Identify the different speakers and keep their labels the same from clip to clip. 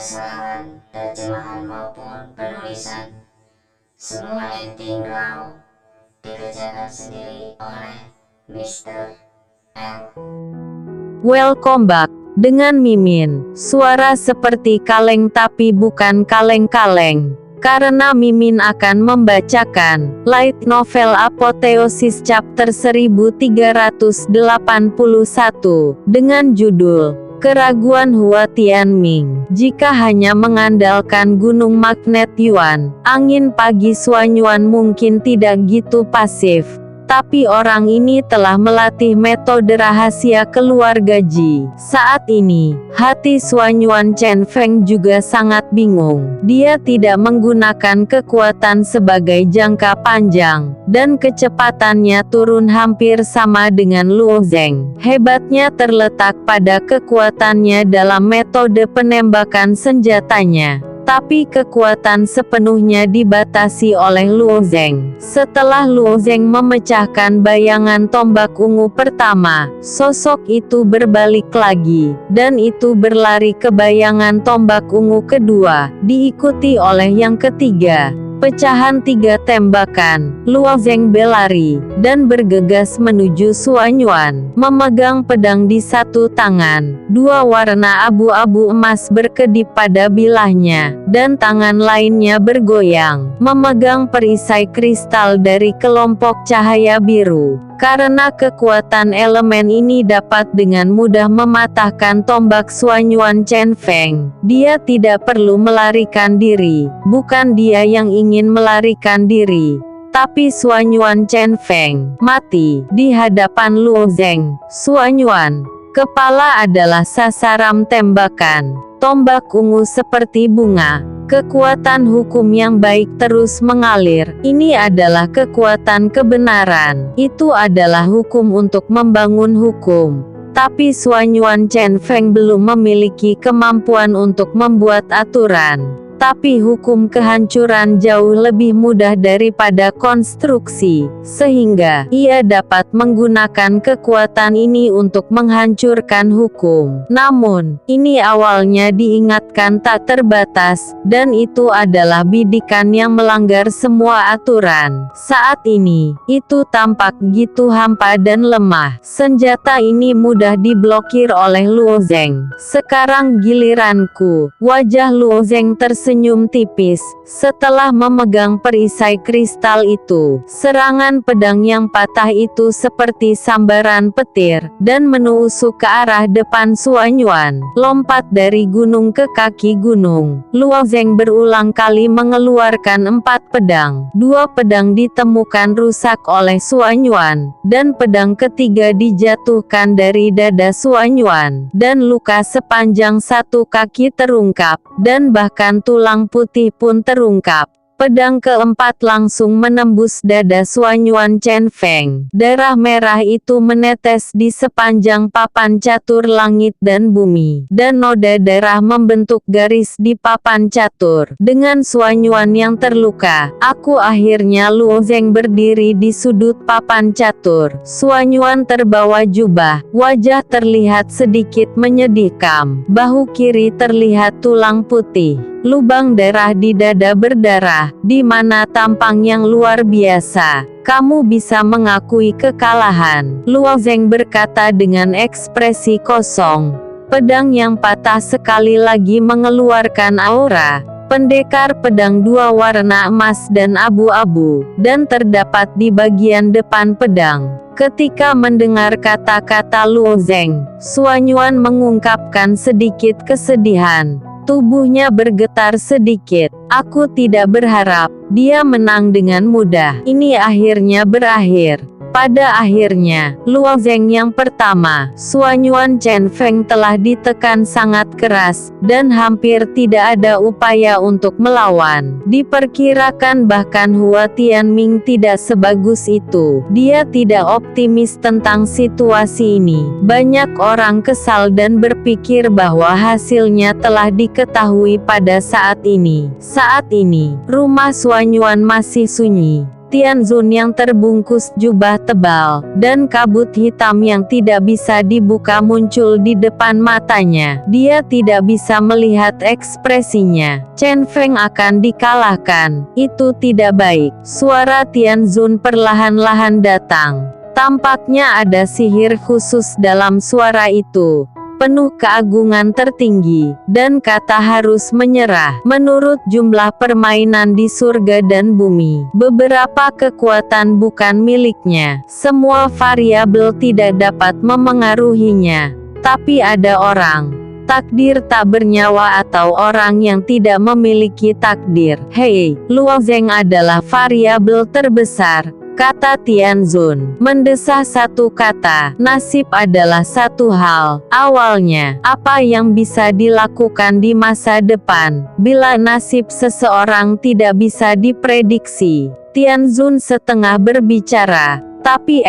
Speaker 1: kesalahan terjemahan maupun penulisan. Semua editing raw dikerjakan sendiri oleh Mr. L.
Speaker 2: Welcome back dengan Mimin. Suara seperti kaleng tapi bukan kaleng-kaleng. Karena Mimin akan membacakan light novel Apotheosis chapter 1381 dengan judul Keraguan Hua Tianming. Jika hanya mengandalkan gunung magnet Yuan, angin pagi Suanyuan mungkin tidak gitu pasif. Tapi orang ini telah melatih metode rahasia keluarga Ji. Saat ini, hati Suanyuan Chen Feng juga sangat bingung. Dia tidak menggunakan kekuatan sebagai jangka panjang, dan kecepatannya turun hampir sama dengan Luo Zheng. Hebatnya terletak pada kekuatannya dalam metode penembakan senjatanya. Tapi kekuatan sepenuhnya dibatasi oleh Luo Zheng. Setelah Luo Zheng memecahkan bayangan tombak ungu pertama, sosok itu berbalik lagi, dan itu berlari ke bayangan tombak ungu kedua, diikuti oleh yang ketiga. Pecahan 3 tembakan, Luo Zheng berlari, dan bergegas menuju Suanyuan, memegang pedang di satu tangan. 2 warna abu-abu emas berkedip pada bilahnya, dan tangan lainnya bergoyang, memegang perisai kristal dari kelompok cahaya biru. Karena kekuatan elemen ini dapat dengan mudah mematahkan tombak Suanyuan Chen Feng, dia tidak perlu melarikan diri. Bukan dia yang ingin melarikan diri, tapi Suanyuan Chen Feng mati di hadapan Luo Zheng. Suanyuan, kepala adalah sasaran tembakan. Tombak ungu seperti bunga. Kekuatan hukum yang baik terus mengalir. Ini adalah kekuatan kebenaran. Itu adalah hukum untuk membangun hukum. Tapi Suanyuan Chen Feng belum memiliki kemampuan untuk membuat aturan. Tapi hukum kehancuran jauh lebih mudah daripada konstruksi, sehingga ia dapat menggunakan kekuatan ini untuk menghancurkan hukum. Namun, ini awalnya diingatkan tak terbatas, dan itu adalah bidikan yang melanggar semua aturan. Saat ini, itu tampak gitu hampa dan lemah. Senjata ini mudah diblokir oleh Luo Zheng. Sekarang giliranku. Wajah Luo Zheng tersenyum tipis. Setelah memegang perisai kristal itu, serangan pedang yang patah itu seperti sambaran petir, dan menusuk ke arah depan Suanyuan. Lompat dari gunung ke kaki gunung. Luo Zheng berulang kali mengeluarkan 4 pedang. 2 pedang ditemukan rusak oleh Suanyuan, dan pedang ketiga dijatuhkan dari dada Suanyuan, dan luka sepanjang 1 kaki terungkap, dan bahkan tulang putih pun terungkap. Pedang keempat langsung menembus dada Suanyuan Chen Feng. Darah merah itu menetes di sepanjang papan catur langit dan bumi, dan noda darah membentuk garis di papan catur. Dengan Suanyuan yang terluka, akhirnya Luo Zheng berdiri di sudut papan catur. Suanyuan terbawa jubah, wajah terlihat sedikit menyedihkan, bahu kiri terlihat tulang putih. Lubang darah di dada berdarah, di mana tampang yang luar biasa. Kamu bisa mengakui kekalahan, Luo Zheng berkata dengan ekspresi kosong. Pedang yang patah sekali lagi mengeluarkan aura. Pendekar pedang 2 warna emas dan abu-abu, dan terdapat di bagian depan pedang. Ketika mendengar kata-kata Luo Zheng, Suanyuan mengungkapkan sedikit kesedihan. Tubuhnya bergetar sedikit. Aku tidak berharap dia menang dengan mudah. Ini akhirnya berakhir. Pada akhirnya, Luo Zheng yang pertama, Suanyuan Chen Feng telah ditekan sangat keras, dan hampir tidak ada upaya untuk melawan. Diperkirakan bahkan Hua Tianming tidak sebagus itu. Dia tidak optimis tentang situasi ini. Banyak orang kesal dan berpikir bahwa hasilnya telah diketahui pada saat ini. Saat ini, rumah Suanyuan masih sunyi. Tianzun yang terbungkus jubah tebal, dan kabut hitam yang tidak bisa dibuka muncul di depan matanya. Dia tidak bisa melihat ekspresinya. Chen Feng akan dikalahkan. Itu tidak baik. Suara Tianzun perlahan-lahan datang. Tampaknya ada sihir khusus dalam suara itu, penuh keagungan tertinggi, dan kata harus menyerah. Menurut jumlah permainan di surga dan bumi, beberapa kekuatan bukan miliknya. Semua variabel tidak dapat memengaruhinya. Tapi ada orang, takdir tak bernyawa atau orang yang tidak memiliki takdir. Hei, Luo Zeng adalah variabel terbesar, kata Tianzun. Mendesah satu kata, nasib adalah satu hal. Awalnya, apa yang bisa dilakukan di masa depan, bila nasib seseorang tidak bisa diprediksi. Tianzun setengah berbicara. Tapi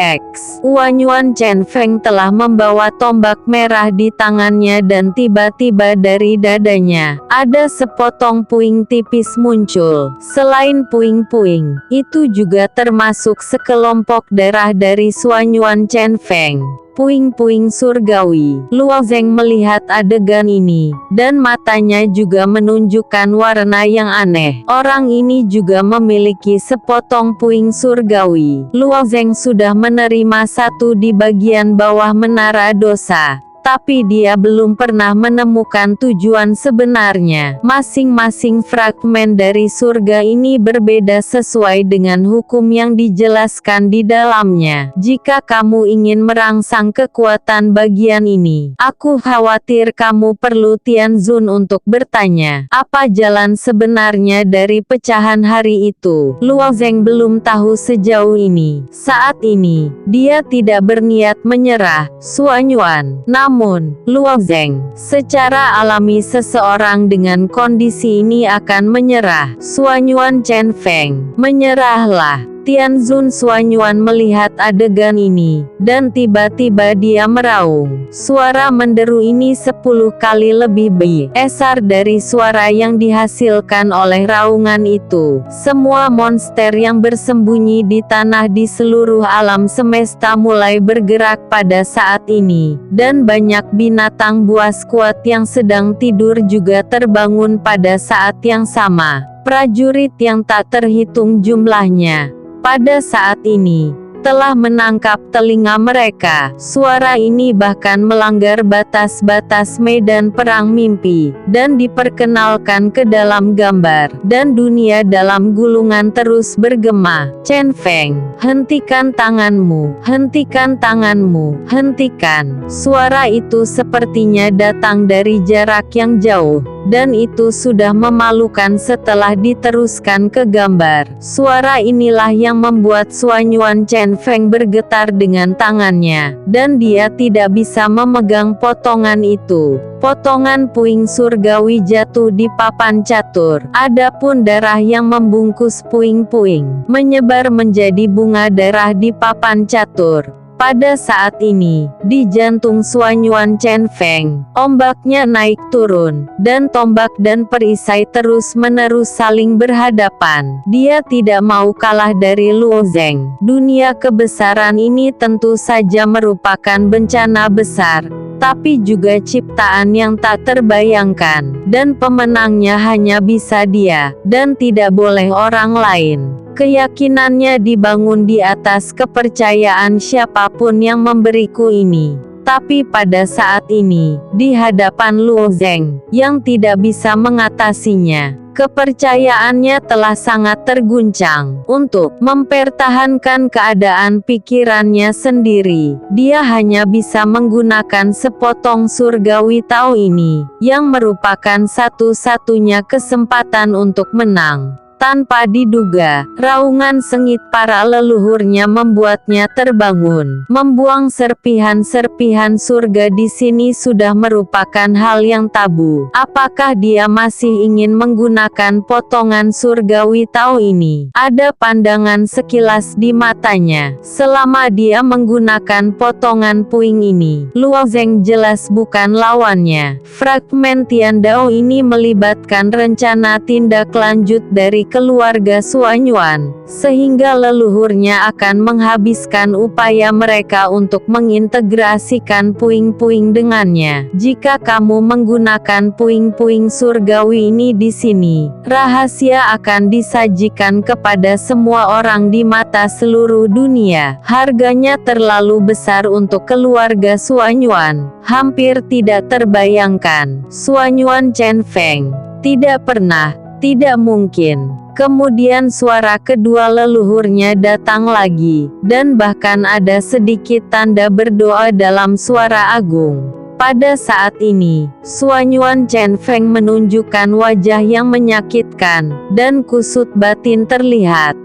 Speaker 2: Yuan Chen Feng telah membawa tombak merah di tangannya dan tiba-tiba dari dadanya, ada sepotong puing tipis muncul. Selain puing-puing, itu juga termasuk sekelompok darah dari Yuan Chen Feng. Puing-puing surgawi. Luo Zeng melihat adegan ini, dan matanya juga menunjukkan warna yang aneh. Orang ini juga memiliki sepotong puing surgawi. Luo Zeng sudah menerima satu di bagian bawah menara dosa. Tapi dia belum pernah menemukan tujuan sebenarnya. Masing-masing fragmen dari surga ini berbeda sesuai dengan hukum yang dijelaskan di dalamnya. Jika kamu ingin merangsang kekuatan bagian ini, aku khawatir kamu perlu Tianzun untuk bertanya, apa jalan sebenarnya dari pecahan hari itu. Luo Zeng belum tahu sejauh ini. Saat ini, dia tidak berniat menyerah. Yuan. Namun, Luo Zeng, secara alami seseorang dengan kondisi ini akan menyerah. Yuan Chen Feng, menyerahlah. Tianzun Yuan melihat adegan ini, dan tiba-tiba dia meraung. Suara menderu ini 10 kali lebih besar dari suara yang dihasilkan oleh raungan itu. Semua monster yang bersembunyi di tanah di seluruh alam semesta mulai bergerak pada saat ini, dan banyak binatang buas kuat yang sedang tidur juga terbangun pada saat yang sama. Prajurit yang tak terhitung jumlahnya pada saat ini telah menangkap telinga mereka. Suara ini bahkan melanggar batas-batas medan perang mimpi, dan diperkenalkan ke dalam gambar, dan dunia dalam gulungan terus bergema. Chen Feng, hentikan tanganmu, hentikan tanganmu, hentikan. Suara itu sepertinya datang dari jarak yang jauh, dan itu sudah memalukan setelah diteruskan ke gambar. Suara inilah yang membuat Yuan Chen Feng bergetar dengan tangannya, dan dia tidak bisa memegang potongan itu. Potongan puing surgawi jatuh di papan catur. Adapun darah yang membungkus puing-puing menyebar menjadi bunga darah di papan catur. Pada saat ini, di jantung Yuan Chen Feng, ombaknya naik turun, dan tombak dan perisai terus-menerus saling berhadapan. Dia tidak mau kalah dari Luo Zeng. Dunia kebesaran ini tentu saja merupakan bencana besar, tapi juga ciptaan yang tak terbayangkan, dan pemenangnya hanya bisa dia, dan tidak boleh orang lain. Keyakinannya dibangun di atas kepercayaan siapapun yang memberiku ini. Tapi pada saat ini, di hadapan Luo Zeng, yang tidak bisa mengatasinya, kepercayaannya telah sangat terguncang. Untuk mempertahankan keadaan pikirannya sendiri, dia hanya bisa menggunakan sepotong surgawi Tao ini, yang merupakan satu-satunya kesempatan untuk menang. Tanpa diduga, raungan sengit para leluhurnya membuatnya terbangun. Membuang serpihan-serpihan surga di sini sudah merupakan hal yang tabu. Apakah dia masih ingin menggunakan potongan surgawi Tao ini? Ada pandangan sekilas di matanya. Selama dia menggunakan potongan puing ini, Luo Zeng jelas bukan lawannya. Fragmen Tiandao ini melibatkan rencana tindak lanjut dari keluarga Suanyuan, sehingga leluhurnya akan menghabiskan upaya mereka untuk mengintegrasikan puing-puing dengannya. Jika kamu menggunakan puing-puing surgawi ini di sini, rahasia akan disajikan kepada semua orang di mata seluruh dunia. Harganya terlalu besar untuk keluarga Suanyuan, hampir tidak terbayangkan. Suanyuan Chen Feng, tidak pernah, tidak mungkin. Kemudian suara kedua leluhurnya datang lagi, dan bahkan ada sedikit tanda berdoa dalam suara agung. Pada saat ini, Suanyuan Chen Feng menunjukkan wajah yang menyakitkan, dan kusut batin terlihat.